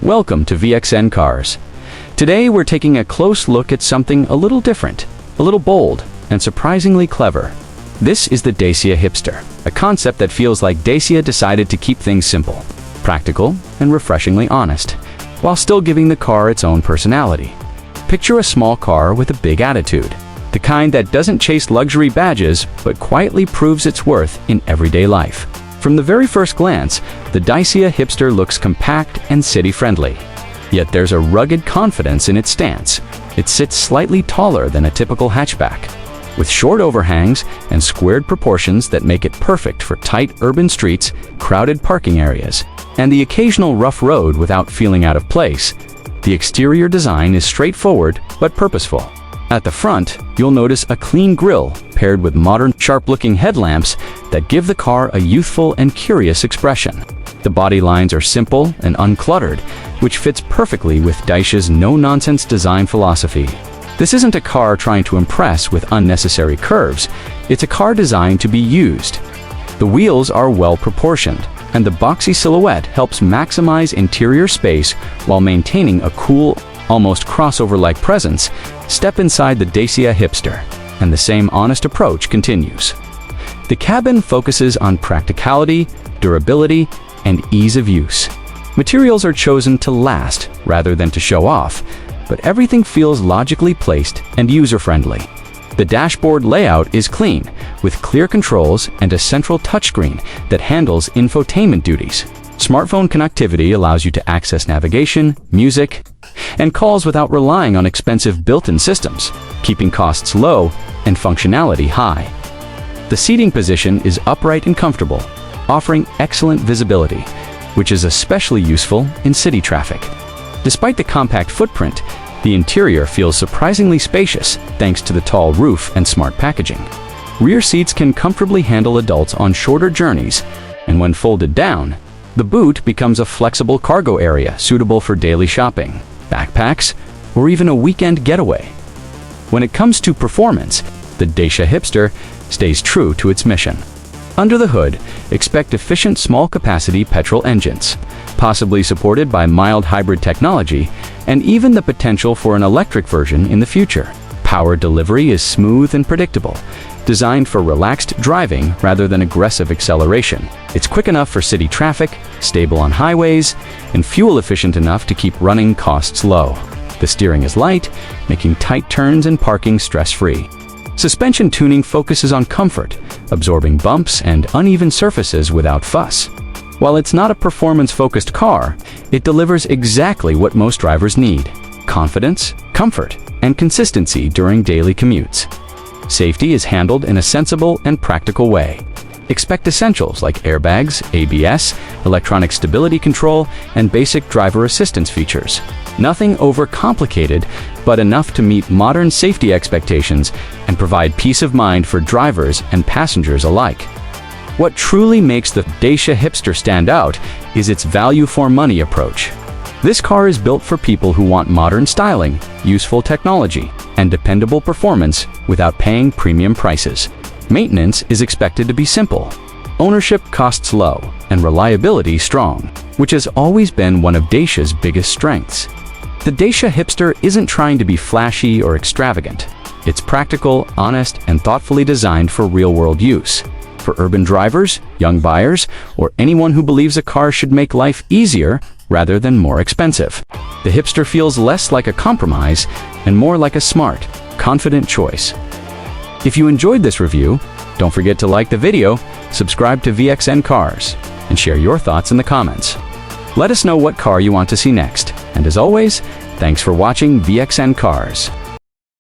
Welcome to VXN Cars. Today we're taking a close look at something a little different, a little bold, and surprisingly clever. This is the Dacia Hipster, a concept that feels like Dacia decided to keep things simple, practical, and refreshingly honest, while still giving the car its own personality. Picture a small car with a big attitude, the kind that doesn't chase luxury badges but quietly proves its worth in everyday life. From the very first glance, the Dacia Hipster looks compact and city-friendly. Yet there's a rugged confidence in its stance. It sits slightly taller than a typical hatchback, with short overhangs and squared proportions that make it perfect for tight urban streets, crowded parking areas, and the occasional rough road without feeling out of place. The exterior design is straightforward but purposeful. At the front, you'll notice a clean grille paired with modern, sharp-looking headlamps that give the car a youthful and curious expression. The body lines are simple and uncluttered, which fits perfectly with Dacia's no-nonsense design philosophy. This isn't a car trying to impress with unnecessary curves. It's a car designed to be used. The wheels are well-proportioned, and the boxy silhouette helps maximize interior space while maintaining a cool, almost crossover-like presence. Step inside the Dacia Hipster, and the same honest approach continues. The cabin focuses on practicality, durability, and ease of use. Materials are chosen to last rather than to show off, but everything feels logically placed and user-friendly. The dashboard layout is clean, with clear controls and a central touchscreen that handles infotainment duties. Smartphone connectivity allows you to access navigation, music, and calls without relying on expensive built-in systems, keeping costs low and functionality high. The seating position is upright and comfortable, offering excellent visibility, which is especially useful in city traffic. Despite the compact footprint, the interior feels surprisingly spacious thanks to the tall roof and smart packaging. Rear seats can comfortably handle adults on shorter journeys, and when folded down, the boot becomes a flexible cargo area suitable for daily shopping, backpacks, or even a weekend getaway. When it comes to performance, the Dacia Hipster stays true to its mission. Under the hood, expect efficient small-capacity petrol engines, possibly supported by mild hybrid technology, and even the potential for an electric version in the future. Power delivery is smooth and predictable, designed for relaxed driving rather than aggressive acceleration. It's quick enough for city traffic, stable on highways, and fuel-efficient enough to keep running costs low. The steering is light, making tight turns and parking stress-free. Suspension tuning focuses on comfort, absorbing bumps and uneven surfaces without fuss. While it's not a performance-focused car, it delivers exactly what most drivers need: confidence, comfort, and consistency during daily commutes. Safety is handled in a sensible and practical way. Expect essentials like airbags, ABS, electronic stability control, and basic driver assistance features. Nothing overcomplicated, but enough to meet modern safety expectations and provide peace of mind for drivers and passengers alike. What truly makes the Dacia Hipster stand out is its value-for-money approach. This car is built for people who want modern styling, useful technology, and dependable performance without paying premium prices. Maintenance is expected to be simple, ownership costs low, and reliability strong, which has always been one of Dacia's biggest strengths. The Dacia Hipster isn't trying to be flashy or extravagant. It's practical, honest, and thoughtfully designed for real-world use. For urban drivers, young buyers, or anyone who believes a car should make life easier rather than more expensive. The Hipster feels less like a compromise and more like a smart, confident choice. If you enjoyed this review, don't forget to like the video, subscribe to VXN Cars, and share your thoughts in the comments. Let us know what car you want to see next. And as always, thanks for watching VXN Cars.